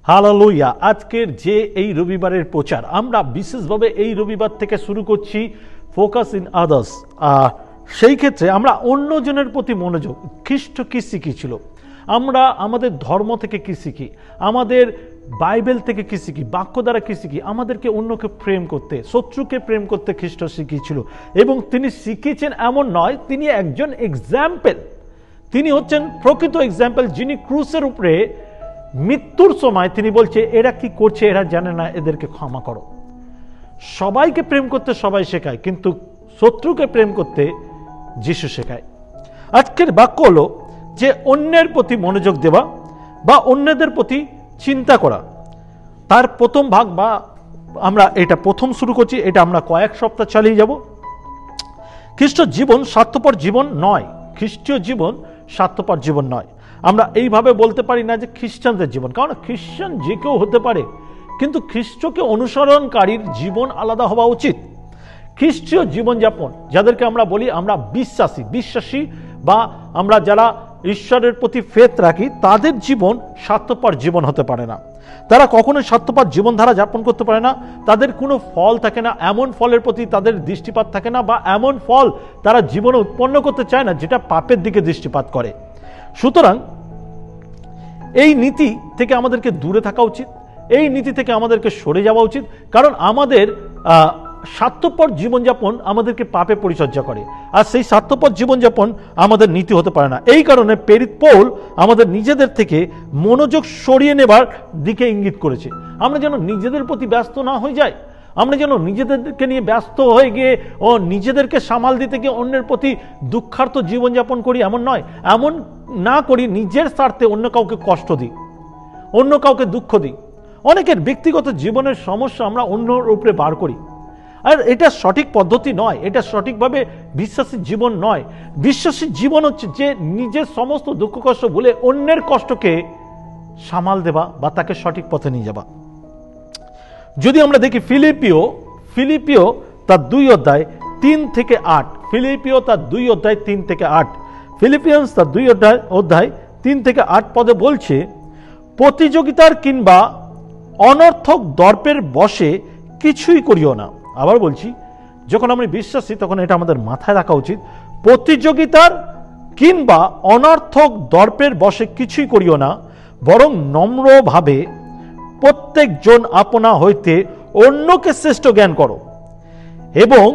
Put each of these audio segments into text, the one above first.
Hallelujah. আজকের যে এই রবিবারের প্রচার আমরা বিশেষভাবে এই রবিবার থেকে শুরু করছি, ফোকাস ইন আদার্স। সেই ক্ষেত্রে আমরা অন্যজনের প্রতি মনোযোগ। খ্রিস্ট কি শিখিয়েছিল, আমরা আমাদের ধর্ম থেকে কি শিখি, আমাদের বাইবেল থেকে কি শিখি, বাক্য দ্বারা কি শিখি, আমাদেরকে অন্যকে প্রেম করতে, শত্রুকে প্রেম করতে খ্রিস্ট শিখিয়েছিল। এবং তিনি শিখিয়েছেন এমন নয়, তিনি একজন এক্সাম্পল, তিনি হচ্ছেন প্রকৃত এক্সাম্পল, যিনি ক্রুসের উপরে মৃত্যুর সময় তিনি বলছে এরা কি করছে, এরা জানে না, এদেরকে ক্ষমা করো। সবাইকে প্রেম করতে সবাই শেখায়, কিন্তু শত্রুকে প্রেম করতে যিশু শেখায়। আজকের বাক্য হলো যে অন্যের প্রতি মনোযোগ দেওয়া বা অন্যদের প্রতি চিন্তা করা। তার প্রথম ভাগ, বা আমরা এটা প্রথম শুরু করছি, এটা আমরা কয়েক সপ্তাহ চালিয়ে যাব। খ্রিস্ট জীবন স্বার্থপর জীবন নয়, খ্রিস্টীয় জীবন স্বার্থপর জীবন নয়। আমরা এইভাবে বলতে পারি না যে খ্রিস্টানদের জীবন, কারণ খ্রিস্টান যে কেউ হতে পারে, কিন্তু খ্রিস্টকে অনুসরণকারীর জীবন আলাদা হওয়া উচিত। খ্রিস্টীয় জীবনযাপন, যাদেরকে আমরা বলি আমরা বিশ্বাসী বা আমরা যারা ঈশ্বরের প্রতি ফেথ রাখি, তাদের জীবন স্বার্থপর জীবন হতে পারে না। তারা কখনোই স্বার্থপর জীবনধারা যাপন করতে পারে না। তাদের কোনো ফল থাকে না, এমন ফলের প্রতি তাদের দৃষ্টিপাত থাকে না, বা এমন ফল তারা জীবনে উৎপন্ন করতে চায় না যেটা পাপের দিকে দৃষ্টিপাত করে। সুতরাং এই নীতি থেকে আমাদেরকে দূরে থাকা উচিত, এই নীতি থেকে আমাদেরকে সরে যাওয়া উচিত, কারণ আমাদের স্বার্থপর জীবনযাপন আমাদেরকে পাপে পরিচর্যা করে, আর সেই স্বার্থপর জীবনযাপন আমাদের নীতি হতে পারে না। এই কারণে প্রেরিত পৌল আমাদের নিজেদের থেকে মনোযোগ সরিয়ে নেবার দিকে ইঙ্গিত করেছে। আমরা যেন নিজেদের প্রতি ব্যস্ত না হয়ে যাই, আমরা যেন নিজেদেরকে নিয়ে ব্যস্ত হয়ে গিয়ে নিজেদেরকে সামাল দিতে গিয়ে অন্যের প্রতি দুঃখার্ত জীবনযাপন করি, এমন নয়। এমন না করি নিজের স্বার্থে অন্য কাউকে কষ্ট দিই, অন্য কাউকে দুঃখ দিই। অনেকের ব্যক্তিগত জীবনের সমস্যা আমরা অন্যর উপরে বার করি, আর এটা সঠিক পদ্ধতি নয়, এটা সঠিকভাবে বিশ্বাসী জীবন নয়। বিশ্বাসী জীবন হচ্ছে যে নিজের সমস্ত দুঃখ কষ্ট ভুলে অন্যের কষ্টকে সামাল দেওয়া বা তাকে সঠিক পথে নিয়ে যাওয়া। যদি আমরা দেখি ফিলিপিও তার 2 অধ্যায় 3 থেকে 8, ফিলিপিও তার 2 অধ্যায় 3 থেকে 8, ফিলিপিয়ান্স তার 2 অধ্যায় 3 থেকে 8 পদে বলছে, প্রতিযোগিতার কিংবা অনর্থক দর্পের বশে কিছুই করিও না। আবার বলছি, যখন আমরা বিশ্বাসী তখন এটা আমাদের মাথায় রাখা উচিত। প্রতিযোগিতার কিংবা অনর্থক দর্পের বশে কিছুই করিও না, বরং নম্রভাবে প্রত্যেকজন আপনা হইতে অন্যকে শ্রেষ্ঠ জ্ঞান করো, এবং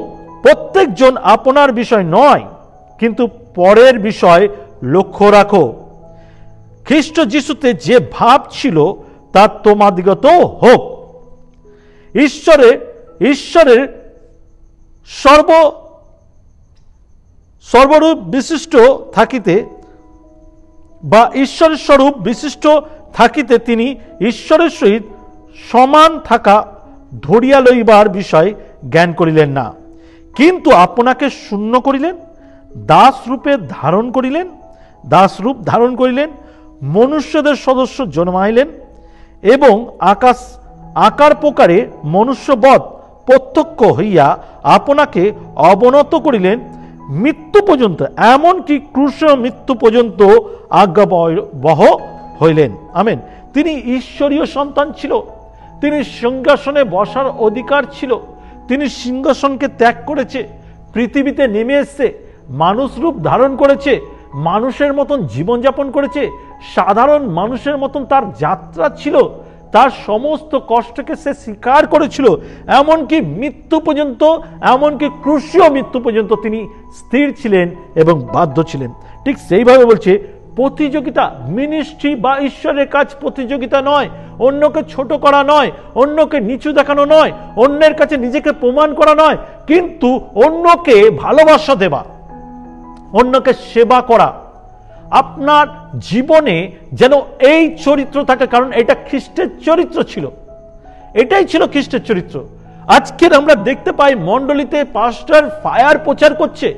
প্রত্যেকজন আপনার বিষয় নয় কিন্তু পরের বিষয় লক্ষ্য রাখো। খ্রিস্ট যিশুতে যে ভাব ছিল তা তোমাদিগত হোক। ঈশ্বরের সর্বরূপ বিশিষ্ট থাকিতে বা ঈশ্বরের স্বরূপ বিশিষ্ট থাকিতে তিনি ঈশ্বরের সহিত সমান থাকা ধরিয়া লইবার বিষয় জ্ঞান করিলেন না, কিন্তু আপনাকে শূন্য করিলেন, দাসরূপ ধারণ করিলেন, মনুষ্যদের সদস্য জন্মাইলেন, এবং আকার প্রকারে মনুষ্যবৎ প্রত্যক্ষ হইয়া আপনাকে অবনত করিলেন মৃত্যু পর্যন্ত, এমনকি ক্রুশীয় মৃত্যু পর্যন্ত আজ্ঞাবহ হইলেন। আমেন। তিনি ঈশ্বরীয় সন্তান ছিল, তিনি সিংহাসনে বসার অধিকার ছিল, তিনি সিংহাসনকে ত্যাগ করেছে, পৃথিবীতে নেমে এসছে, মানুষ রূপ ধারণ করেছে, মানুষের মতন জীবনযাপন করেছে, সাধারণ মানুষের মতন তার যাত্রা ছিল, তার সমস্ত কষ্টকে সে স্বীকার করেছিল, এমনকি মৃত্যু পর্যন্ত, এমনকি ক্রুশীয় মৃত্যু পর্যন্ত তিনি স্থির ছিলেন এবং বাধ্য ছিলেন। ঠিক সেইভাবে বলছে, প্রতিযোগিতা, মিনিস্ট্রি বা ঈশ্বরের কাজ প্রতিযোগিতা নয়, অন্যকে ছোট করা নয়, অন্যকে নিচু দেখানো নয়, অন্যের কাছে নিজেকে প্রমাণ করা নয়, কিন্তু অন্যকে ভালোবাসা দেওয়া, অন্যকে সেবা করা। আপনার জীবনে যেন এই চরিত্র থাকে, কারণ এটা খ্রিস্টের চরিত্র ছিল, এটাই ছিল খ্রিস্টের চরিত্র। আজকের আমরা দেখতে পাই মণ্ডলীতে পাস্টর ফায়ার প্রচার করছে,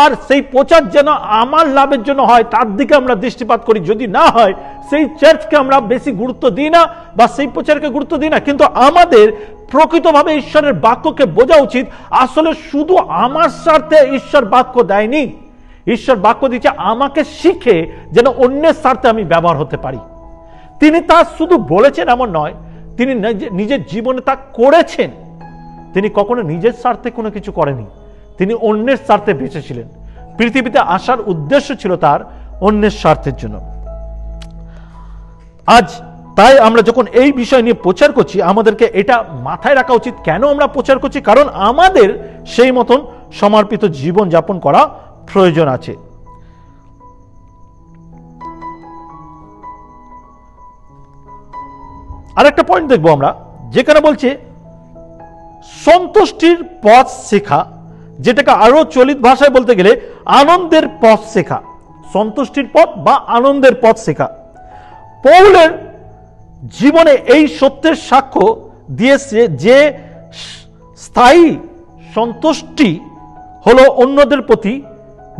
আর সেই প্রচার যেন আমার লাভের জন্য হয় তার দিকে আমরা দৃষ্টিপাত করি। যদি না হয় সেই চার্চকে আমরা বেশি গুরুত্ব দিই না বা সেই প্রচারকে গুরুত্ব দিই না, কিন্তু আমাদের প্রকৃতভাবে ঈশ্বরের বাক্যকে বোঝা উচিত। আসলে শুধু আমার স্বার্থে ঈশ্বর বাক্য দেয়নি, ঈশ্বর বাক্য দিচ্ছে আমাকে শিখে যেন অন্যের স্বার্থে আমি ব্যবহার হতে পারি। তিনি তা শুধু বলেছেন এমন নয়, তিনি নিজের জীবনে তা করেছেন। তিনি কখনো নিজের স্বার্থে কোনো কিছু করেনি, তিনি অন্যের স্বার্থে বেঁচেছিলেন। পৃথিবীতে আসার উদ্দেশ্য ছিল তার অন্যের স্বার্থের জন্য। আজ তাই আমরা যখন এই বিষয় নিয়ে প্রচার করছি, আমাদেরকে এটা মাথায় রাখা উচিত। কেন আমরা প্রচার করছি? কারণ আমাদের সেই মতন সমর্পিত জীবন যাপন করা প্রয়োজন আছে। আরেকটা পয়েন্ট দেখবো আমরা, যেখানে বলছে সন্তুষ্টির পথ শেখা, যেটাকে আরো চলিত ভাষায় বলতে গেলে আনন্দের পথ শেখা। সন্তুষ্টির পথ বা আনন্দের পথ শেখা। পৌলের জীবনে এই সত্যের সাক্ষ্য দিয়েছে যে স্থায়ী সন্তুষ্টি হলো অন্যদের প্রতি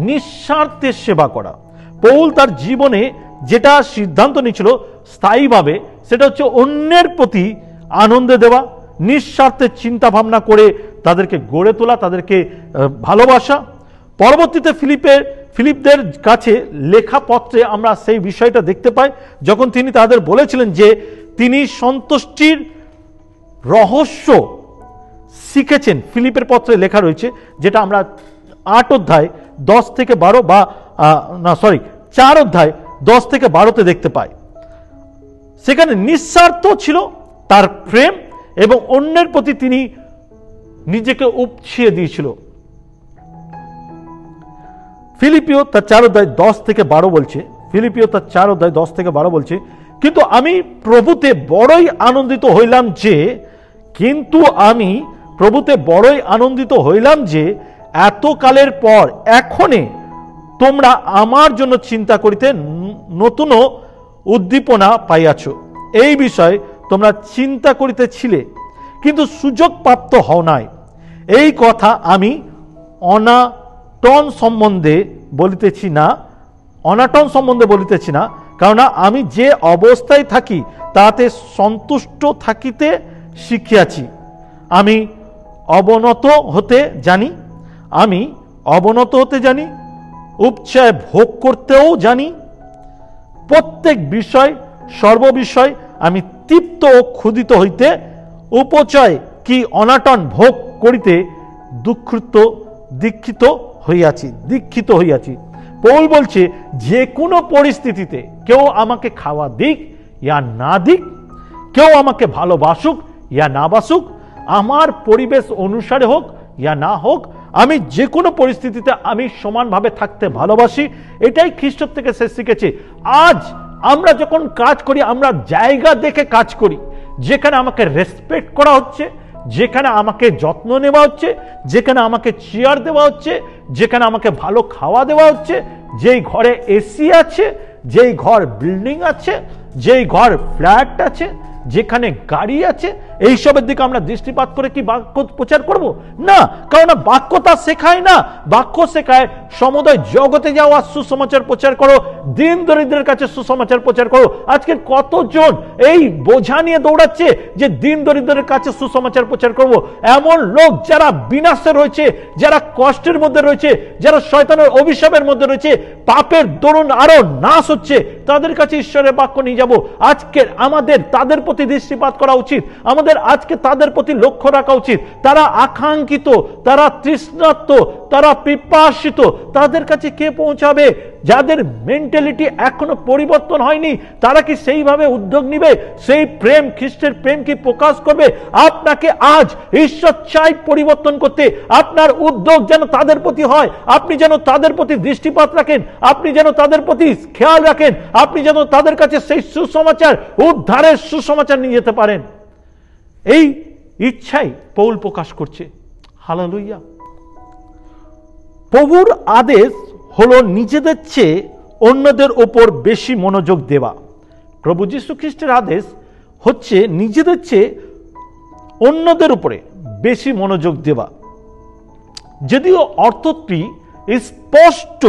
নিঃস্বার্থে সেবা করা। পৌল তার জীবনে যেটা সিদ্ধান্ত নিয়েছিল স্থায়ীভাবে, সেটা হচ্ছে অন্যের প্রতি আনন্দ দেওয়া, নিঃস্বার্থে চিন্তা ভাবনা করে তাদেরকে গড়ে তোলা, তাদেরকে ভালোবাসা। পরবর্তীতে ফিলিপদের কাছে লেখা পত্রে আমরা সেই বিষয়টা দেখতে পাই, যখন তিনি তাদের বলেছিলেন যে তিনি সন্তুষ্টির রহস্য শিখেছেন। ফিলিপের পত্রে লেখা রয়েছে, যেটা আমরা 8 অধ্যায় 10 থেকে 12 বা 4 অধ্যায় 10 থেকে 12তে দেখতে পাই। সেখানে নিঃস্বার্থ ছিল তার প্রেম এবং অন্যের প্রতি তিনি নিজেকে উপছিয়ে দিয়েছিল। ফিলিপিও তার 4 অধ্যায় 10 থেকে 12 বলছে, ফিলিপিও তার 4 অধ্যায় 10 থেকে 12 বলছে, কিন্তু আমি প্রভুতে বড়ই আনন্দিত হইলাম যে এতকালের পর এখনে তোমরা আমার জন্য চিন্তা করিতে নতুন উদ্দীপনা পাইয়াছ। এই বিষয়ে তোমরা চিন্তা করিতেছিলে, কিন্তু সুযোগ প্রাপ্ত হও নাই। এই কথা আমি অনাটন সম্বন্ধে বলিতেছি না, কারণ আমি যে অবস্থায় থাকি তাতে সন্তুষ্ট থাকিতে শিখিয়াছি। আমি অবনত হতে জানি, উপচয় ভোগ করতেও জানি। প্রত্যেক বিষয় সর্ববিষয় আমি তৃপ্ত ও ক্ষুধিত হইতে, উপচয় কি অনাটন ভোগ করিতে দীক্ষিত হইয়াছি। পৌল বলছে, যে কোনো পরিস্থিতিতে কেউ আমাকে খাওয়া দিক ইয়া না দিক, কেউ আমাকে ভালোবাসুক ইয়া না বাসুক, আমার পরিবেশ অনুসারে হোক ইয়া না হোক, আমি যে কোনো পরিস্থিতিতে আমি সমানভাবে থাকতে ভালোবাসি। এটাই খ্রিস্ট থেকে সে শিখেছে। আজ আমরা যখন কাজ করি, আমরা জায়গা দেখে কাজ করি, যেখানে আমাকে রেসপেক্ট করা হচ্ছে, যেখানে আমাকে যত্ন নেওয়া হচ্ছে, যেখানে আমাকে চেয়ার দেওয়া হচ্ছে, যেখানে আমাকে ভালো খাওয়া দেওয়া হচ্ছে, যেই ঘরে এসি আছে, যেই ঘর বিল্ডিং আছে, যেই ঘর ফ্ল্যাট আছে, যেখানে গাড়ি আছে, এইসবের দিকে আমরা দৃষ্টিপাত করে কি বাক্য প্রচার করব? না, কারণ বাক্য তা শেখায় না। বাক্য শেখায় সমুদয় জগতে যাওয়া, সুসমাচার প্রচার করো, দিন দরিদ্রের কাছে সুসমাচার প্রচার করো। আজকে কতজন এই বোঝা নিয়ে দৌড়াচ্ছে যে দিন দরিদ্রের কাছে সুসমাচার প্রচার করব। এমন লোক যারা বিনাশে রয়েছে, যারা কষ্টের মধ্যে রয়েছে, যারা শয়তানের অভিশাপের মধ্যে রয়েছে, পাপের দরুন আরো নাশ হচ্ছে, তাদের কাছে ঈশ্বরের বাক্য নিয়ে যাব। আজকে আমাদের তাদের প্রতি দৃষ্টিপাত করা উচিত, আমাদের আজকে তাদের প্রতি লক্ষ্য রাখা উচিত। তারা আকাঙ্ক্ষিত, তারা তৃষ্ণার্ত, তারা পিপাসিত, তাদের কাছে কে পৌঁছাবে? যাদের মেন্টালিটি এখনো পরিবর্তন হয়নি, তারা কি সেইভাবে উদ্যোগ নিবে? সেই প্রেম, খ্রিস্টের প্রেম কি প্রকাশ করবে? আপনাকে আজ ঈশ্বর চাই পরিবর্তন করতে। আপনার উদ্যোগ যেন তাদের প্রতি হয়, আপনি যেন তাদের প্রতি দৃষ্টিপাত রাখেন, আপনি যেন তাদের প্রতি খেয়াল রাখেন, আপনি যেন তাদের কাছে সেই সুসমাচার, উদ্ধারের সুসমাচার নিয়ে যেতে পারেন। এই ইচ্ছাই পৌল প্রকাশ করছে। হালেলুয়া। প্রভুর আদেশ হলো নিজেদের চেয়ে অন্যদের উপর বেশি মনোযোগ দেওয়া। প্রভু যীশু খ্রিস্টের আদেশ হচ্ছে নিজেদের চেয়ে অন্যদের উপরে বেশি মনোযোগ দেওয়া। যদিও অর্থটি স্পষ্ট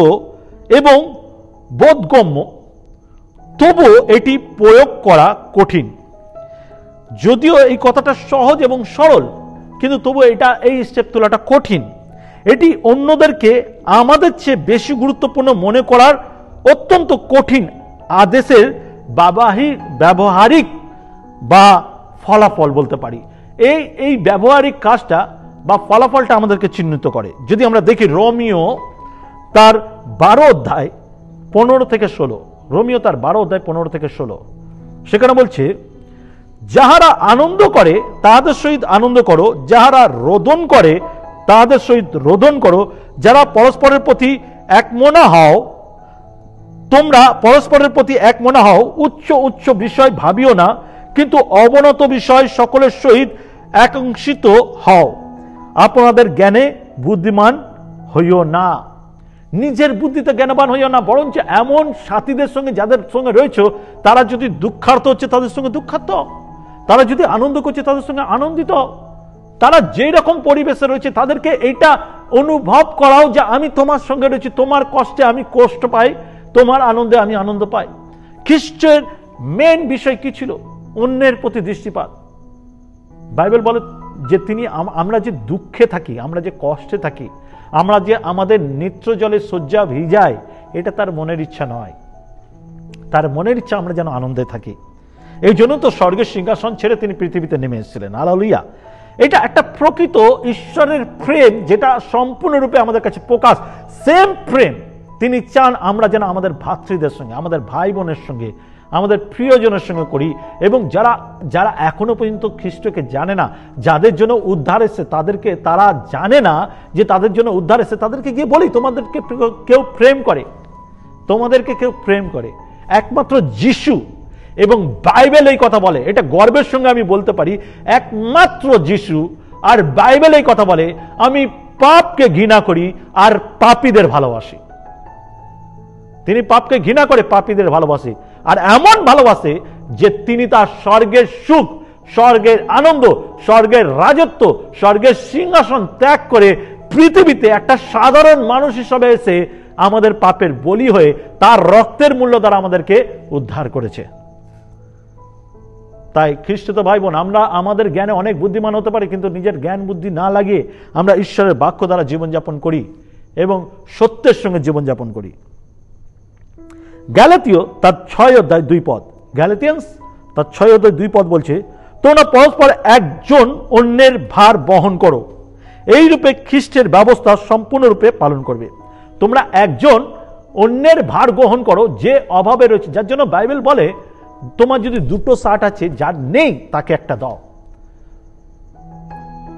এবং বোধগম্য, তবুও এটি প্রয়োগ করা কঠিন। যদিও এই কথাটা সহজ এবং সরল, কিন্তু তবু এই স্টেপ তোলাটা কঠিন। এটি অন্যদেরকে আমাদের চেয়ে বেশি গুরুত্বপূর্ণ মনে করার অত্যন্ত কঠিন আদেশের ব্যবহারিক বা ফলাফল বলতে পারি। এই ব্যবহারিক কাজটা বা ফলাফলটা আমাদেরকে চিহ্নিত করে। যদি আমরা দেখি রোমিও তার 12 অধ্যায় 15 থেকে 16, রোমিও তার 12 অধ্যায় 15 থেকে 16, সেখানে বলছে, যাহারা আনন্দ করে তাহাদের সহিত আনন্দ করো, যাহারা রোদন করে তাহাদের সহিত রোদন করো, যারা পরস্পরের প্রতি একমনা হও, তোমরা পরস্পরের প্রতি একমনা হও, উচ্চ উচ্চ বিষয় ভাবিও না, কিন্তু অবনত বিষয় সকলের সহিত একাংশিত হও, আপনাদের জ্ঞানে বুদ্ধিমান হইও না। নিজের বুদ্ধিতে জ্ঞানবান হইও না, বরঞ্চ এমন সাথীদের সঙ্গে যাদের সঙ্গে রয়েছে তারা যদি দুঃখার্ত হচ্ছে তাদের সঙ্গে দুঃখার্ত, তারা যদি আনন্দ করছে তাদের সঙ্গে আনন্দিত, তারা যেই রকম পরিবেশে রয়েছে তাদেরকে এইটা অনুভব করাও যে আমি তোমার সঙ্গে রয়েছি, তোমার কষ্টে আমি কষ্ট পাই, তোমার আনন্দে আমি আনন্দ পাই। খ্রিস্টের মেন বিষয় কি ছিল? অন্যের প্রতি দৃষ্টিপাত। বাইবেল বলে যে তিনি, আমরা যে দুঃখে থাকি, আমরা যে কষ্টে থাকি, আমরা যে আমাদের নেত্র জলে শয্যা ভিজাই, এটা তার মনের ইচ্ছা নয়। তার মনের ইচ্ছা আমরা যেন আনন্দে থাকি। এই জন্য তো স্বর্গের সিংহাসন ছেড়ে তিনি পৃথিবীতে নেমে এসেছিলেন। হালেলুয়া। এটা একটা প্রকৃত ঈশ্বরের প্রেম, যেটা সম্পূর্ণরূপে আমাদের কাছে প্রকাশ। সেম প্রেম তিনি চান আমরা যেন আমাদের ভাতৃদের সঙ্গে, আমাদের ভাই বোনের সঙ্গে, আমাদের প্রিয়জনের সঙ্গে করি। এবং যারা যারা এখনো পর্যন্ত খ্রিস্টকে জানে না, যাদের জন্য উদ্ধার এসেছে, তারা জানে না যে তাদের জন্য উদ্ধার এসেছে, তাদেরকে গিয়ে বলি, তোমাদেরকে কেউ প্রেম করে, তোমাদেরকে কেউ প্রেম করে একমাত্র যিশু। এবং বাইবেল এই কথা বলে, এটা গর্বের সঙ্গে আমি বলতে পারি, একমাত্র যিশু আর বাইবেল এই কথা বলে, আমি পাপকে ঘৃণা করি আর পাপীদের ভালোবাসি। তিনি পাপকে ঘৃণা করে পাপীদের ভালোবাসে, আর এমন ভালোবাসে যে তিনি তার স্বর্গের সুখ, স্বর্গের আনন্দ, স্বর্গের রাজত্ব, স্বর্গের সিংহাসন ত্যাগ করে পৃথিবীতে একটা সাধারণ মানুষ হিসেবে এসে আমাদের পাপের বলি হয়ে তার রক্তের মূল্য দ্বারা আমাদেরকে উদ্ধার করেছে। তাই খ্রিস্ট ভাই বোন, আমরা আমাদের জ্ঞানে অনেক বুদ্ধিমান হতে পারি, কিন্তু নিজের জ্ঞান বুদ্ধি না লাগিয়ে আমরা ঈশ্বরের বাক্য দ্বারা জীবনযাপন করি এবং সত্যের সঙ্গে জীবনযাপন করি। গ্যালাতীয় তার 6 অধ্যায় 2 পদ, গ্যালাতিয়ান্স তার 6 অধ্যায় 2 পদ বলছে, তোমরা পরস্পর একজন অন্যের ভার বহন করো, এই রূপে খ্রিস্টের ব্যবস্থা সম্পূর্ণরূপে পালন করবে। তোমরা একজন অন্যের ভার গ্রহণ করো যে অভাবে রয়েছে, যার জন্য বাইবেল বলে তোমার যদি 2টো শার্ট আছে, যার নেই তাকে একটা দাও।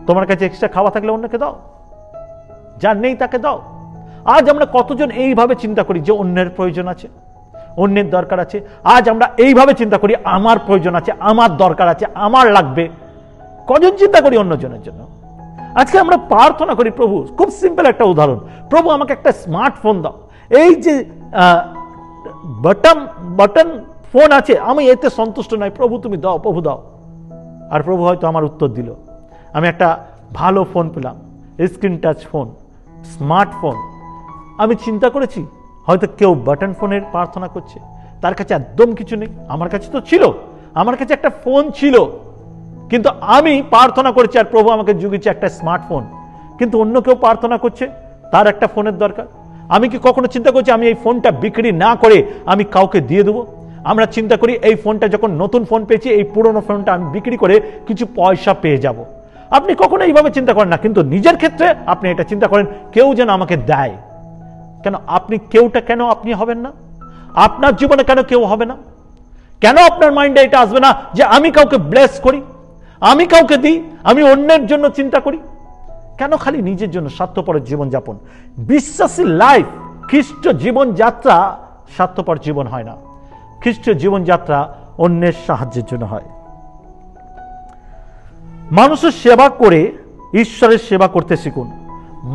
তোমার কাছে এক্সট্রা খাওয়া থাকলে অন্যকে দাও, যার নেই তাকে দাও। আজ আমরা কতজন এইভাবে চিন্তা করি যে অন্যের প্রয়োজন আছে, অন্যের দরকার আছে? আজ আমরা এইভাবে চিন্তা করি আমার প্রয়োজন আছে, আমার দরকার আছে, আমার লাগবে। কজন চিন্তা করি অন্যজনের জন্য? আজকে আমরা প্রার্থনা করি, প্রভু, খুব সিম্পল একটা উদাহরণ, প্রভু আমাকে একটা স্মার্টফোন দাও। এই যে বাটন ফোন আছে, আমি এতে সন্তুষ্ট নয়, প্রভু তুমি দাও, প্রভু দাও। আর প্রভু হয়তো আমার উত্তর দিল, আমি একটা ভালো ফোন পেলাম, স্ক্রিন টাচ ফোন, স্মার্টফোন। আমি চিন্তা করেছি হয়তো কেউ বাটন ফোনের প্রার্থনা করছে, তার কাছে একদম কিছু নেই। আমার কাছে তো ছিল, আমার কাছে একটা ফোন ছিল, কিন্তু আমি প্রার্থনা করেছি আর প্রভু আমাকে জুগিয়েছে একটা স্মার্টফোন। কিন্তু অন্য কেউ প্রার্থনা করছে, তার একটা ফোনের দরকার। আমি কি কখনো চিন্তা করছি আমি এই ফোনটা বিক্রি না করে আমি কাউকে দিয়ে দেবো? আমরা চিন্তা করি এই ফোনটা যখন নতুন ফোন পেয়েছি, এই পুরনো ফোনটা আমি বিক্রি করে কিছু পয়সা পেয়ে যাব। আপনি কখনো এইভাবে চিন্তা করেন না, কিন্তু নিজের ক্ষেত্রে আপনি এটা চিন্তা করেন কেউ যেন আমাকে দেয়। কেন আপনি কেউটা কেন আপনি হবেন না? আপনার জীবনে কেন কেউ হবে না? কেন আপনার মাইন্ডে এটা আসবে না যে আমি কাউকে ব্লেস করি, আমি কাউকে দিই, আমি অন্যের জন্য চিন্তা করি? কেন খালি নিজের জন্য স্বার্থপরের জীবনযাপন? বিশ্বাসী লাইফ, খ্রিস্ট জীবনযাত্রা স্বার্থপর জীবন হয় না। খ্রিস্ট জীবনযাত্রা অন্যের সাহায্যের জন্য হয়। মানুষের সেবা করে ঈশ্বরের সেবা করতে শিখুন।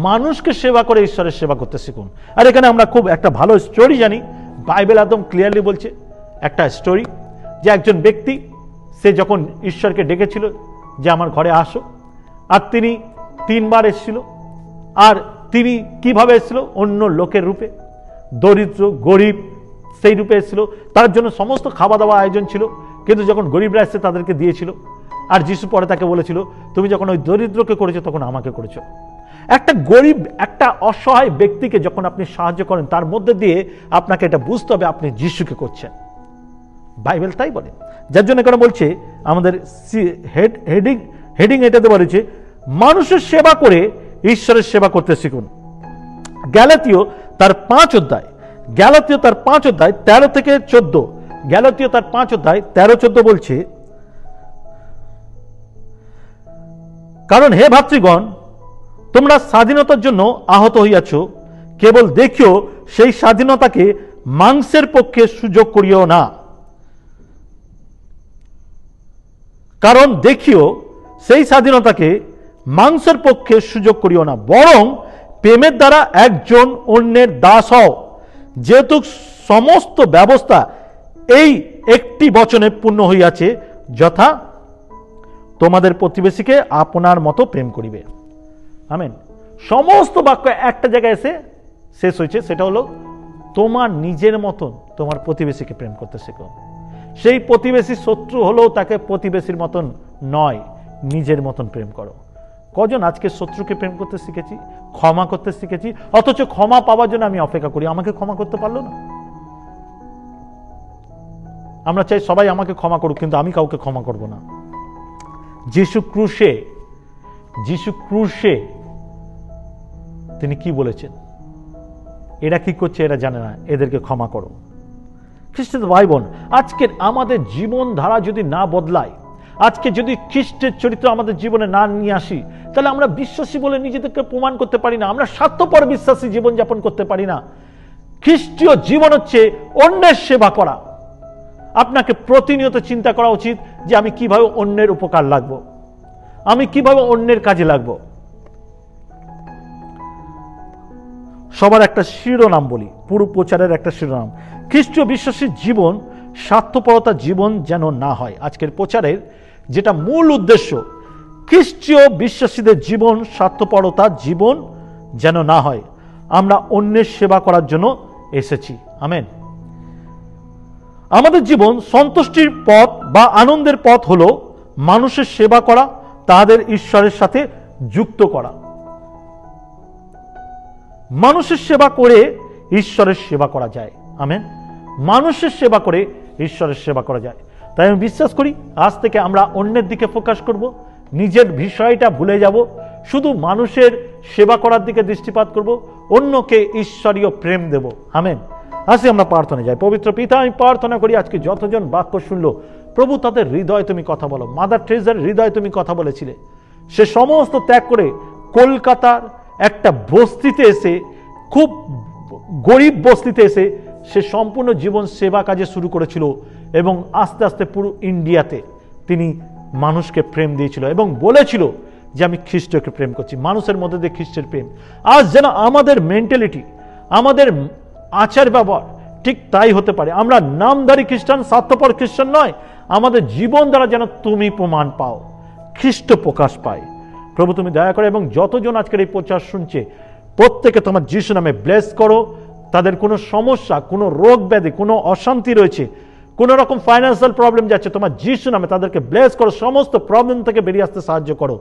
মানুষকে সেবা করে ঈশ্বরের সেবা করতে শিখুন। আর এখানে আমরা খুব একটা ভালো স্টোরি জানি, বাইবেল একদম ক্লিয়ারলি বলছে একটা স্টোরি, যে একজন ব্যক্তি, সে যখন ঈশ্বরকে ডেকেছিল যে আমার ঘরে আসো, আর তিনি 3 বার এসেছিল। আর তিনি কিভাবে এসেছিল? অন্য লোকের রূপে, দরিদ্র গরিব সেই রূপে এসেছিল। তার জন্য সমস্ত খাওয়া দাওয়া আয়োজন ছিল, কিন্তু যখন গরিবরা এসে তাদেরকে দিয়েছিল। আর যিশু পরে তাকে বলেছিল, তুমি যখন ওই দরিদ্রকে করেছো তখন আমাকে করেছো। একটা গরিব, একটা অসহায় ব্যক্তিকে যখন আপনি সাহায্য করেন, তার মধ্যে দিয়ে আপনাকে এটা বুঝতে হবে আপনি যিশুকে করছেন। বাইবেল তাই বলে। যার জন্য এখানে বলছে আমাদের হেডিং এটাতে বলেছে মানুষের সেবা করে ঈশ্বরের সেবা করতে শিখুন। গ্যালাতীয় তার 5 অধ্যায় 13 থেকে 14, গ্যালাতীয় তার 5 অধ্যায় 13-14 বলছে, কারণ হে ভাতৃগণ, তোমরা স্বাধীনতার জন্য আহত হইয়াছ, কেবল দেখিও সেই স্বাধীনতাকে মাংসের পক্ষে সুযোগ করিও না। কারণ দেখিও সেই স্বাধীনতাকে মাংসের পক্ষে সুযোগ করিও না, বরং প্রেমের দ্বারা একজন অন্যের দাস হও, যেহেতু সমস্ত ব্যবস্থা এই একটি বচনে পূর্ণ হইয়াছে, যথা তোমাদের প্রতিবেশীকে আপনার মতো প্রেম করিবে। আমেন। সমস্ত বাক্য একটা জায়গায় এসে শেষ হয়েছে, সেটা হলো তোমার নিজের মতন তোমার প্রতিবেশীকে প্রেম করতে শেখো। সেই প্রতিবেশী শত্রু হলেও তাকে প্রতিবেশীর মতন নয়, নিজের মতন প্রেম করো। কজন আজকে শত্রুকে প্রেম করতে শিখেছি, ক্ষমা করতে শিখেছি, অথচ ক্ষমা পাওয়ার জন্য আমি অপেক্ষা করি, আমাকে ক্ষমা করতে পারলো না। আমরা চাই সবাই আমাকে ক্ষমা করুক, কিন্তু আমি কাউকে ক্ষমা করব না। যিশু ক্রুশে তিনি কি বলেছেন? এরা কি করছে এরা জানে না, এদেরকে ক্ষমা করো। খ্রিস্টের ভাই বোন, আজকের আমাদের জীবন ধারা যদি না বদলায়, আজকে যদি খ্রিস্টের চরিত্র আমাদের জীবনে না নিয়ে আসি, তাহলে আমরা বিশ্বাসী বলে নিজেদেরকে প্রমাণ করতে পারি না, আমরা স্বার্থপর বিশ্বাসী জীবনযাপন করতে পারি না। খ্রিস্টীয় জীবন হচ্ছে অন্যের সেবা করা। আপনাকে প্রতিনিয়ত চিন্তা করা উচিত যে আমি কিভাবে অন্যের উপকার লাগবো, আমি কিভাবে অন্যের কাজে লাগবো। সবার একটা শিরোনাম বলি, পুরো প্রচারের একটা শিরোনাম, খ্রিস্টীয় বিশ্বাসীর জীবন স্বার্থপরতা জীবন যেন না হয়। আজকের প্রচারের যেটা মূল উদ্দেশ্য, খ্রিস্টীয় বিশ্বাসীদের জীবন স্বার্থপরতা জীবন যেন না হয়। আমরা অন্যের সেবা করার জন্য এসেছি। আমেন। আমাদের জীবন সন্তুষ্টির পথ বা আনন্দের পথ হলো মানুষের সেবা করা, তাদের ঈশ্বরের সাথে যুক্ত করা। মানুষের সেবা করে ঈশ্বরের সেবা করা যায়। আমেন। মানুষের সেবা করে ঈশ্বরের সেবা করা যায়। তাই আমি বিশ্বাস করি আজ থেকে আমরা অন্যের দিকে ফোকাস করব, নিজের বিষয়টা ভুলে যাব, শুধু মানুষের সেবা করার দিকে দৃষ্টিপাত করব, অন্যকে ঈশ্বরীয় প্রেম দেব। আমেন। আসি আমরা প্রার্থনা যাই। পবিত্র পিতা, আমি প্রার্থনা করি আজকে যতজন বাক্য শুনলো, প্রভু তাদের হৃদয় তুমি কথা বলো। মাদার টেরেসার হৃদয় তুমি কথা বলেছিলে, সে সমস্ত ত্যাগ করে কলকাতার একটা বস্তিতে এসে, খুব গরিব বস্তিতে এসে সে সম্পূর্ণ জীবন সেবা কাজে শুরু করেছিল, এবং আস্তে আস্তে পুরো ইন্ডিয়াতে তিনি মানুষকে প্রেম দিয়েছিল এবং বলেছিল যে আমি খ্রিস্টকে প্রেম করছি, মানুষের মধ্যে দিয়ে খ্রিস্টের প্রেম। আজ যেন আমাদের মেন্টালিটি, আমাদের আচার ব্যবহার ঠিক তাই হতে পারে। আমরা নামধারী খ্রিস্টান, স্বার্থপর খ্রিস্টান নয়, আমাদের জীবন দ্বারা যেন তুমি প্রমাণ পাও, খ্রিস্ট প্রকাশ পায়। প্রভু তুমি দয়া করো, এবং যতজন আজকের এই প্রচার শুনছে প্রত্যেকে তোমার যিশু নামে ব্লেস করো। তাদের কোনো সমস্যা, কোনো রোগ ব্যাধি, কোনো অশান্তি রয়েছে, কোনো রকম ফাইন্যান্সিয়াল প্রবলেম যাচ্ছে, তোমার যিশু নামে তাদেরকে ব্লেস করো, সমস্ত প্রবলেম থেকে বেরিয়ে আসতে সাহায্য করো।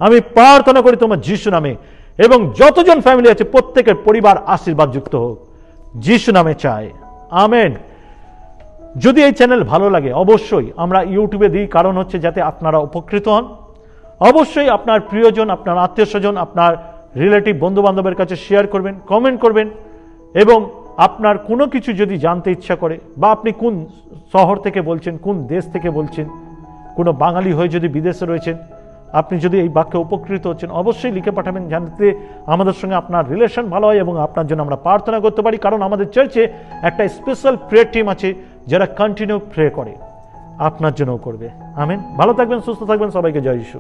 আমি প্রার্থনা করি তোমার যিশু নামে, এবং যতজন ফ্যামিলি আছে প্রত্যেকের পরিবার আশীর্বাদ যুক্ত হোক, যিশু নামে চাই। আমেন। যদি এই চ্যানেল ভালো লাগে অবশ্যই আমরা ইউটিউবে দিই, কারণ হচ্ছে যাতে আপনারা উপকৃত হন। অবশ্যই আপনার প্রিয়জন, আপনার আত্মীয় স্বজন, আপনার রিলেটিভ, বন্ধু বান্ধবের কাছে শেয়ার করবেন, কমেন্ট করবেন, এবং আপনার কোনো কিছু যদি জানতে ইচ্ছা করে, বা আপনি কোন শহর থেকে বলছেন, কোন দেশ থেকে বলছেন, কোনো বাঙালি হয়ে যদি বিদেশে রয়েছেন, আপনি যদি এই বাক্যে উপকৃত হচ্ছেন, অবশ্যই লিখে পাঠাবেন, জানতে আমাদের সঙ্গে আপনার রিলেশন ভালো হয় এবং আপনার জন্য আমরা প্রার্থনা করতে পারি। কারণ আমাদের চার্চে একটা স্পেশাল প্রেয়ার টিম আছে যারা কন্টিনিউ প্রে করে, আপনার জন্যও করবে। আমেন। ভালো থাকবেন, সুস্থ থাকবেন, সবাইকে জয় যিশু।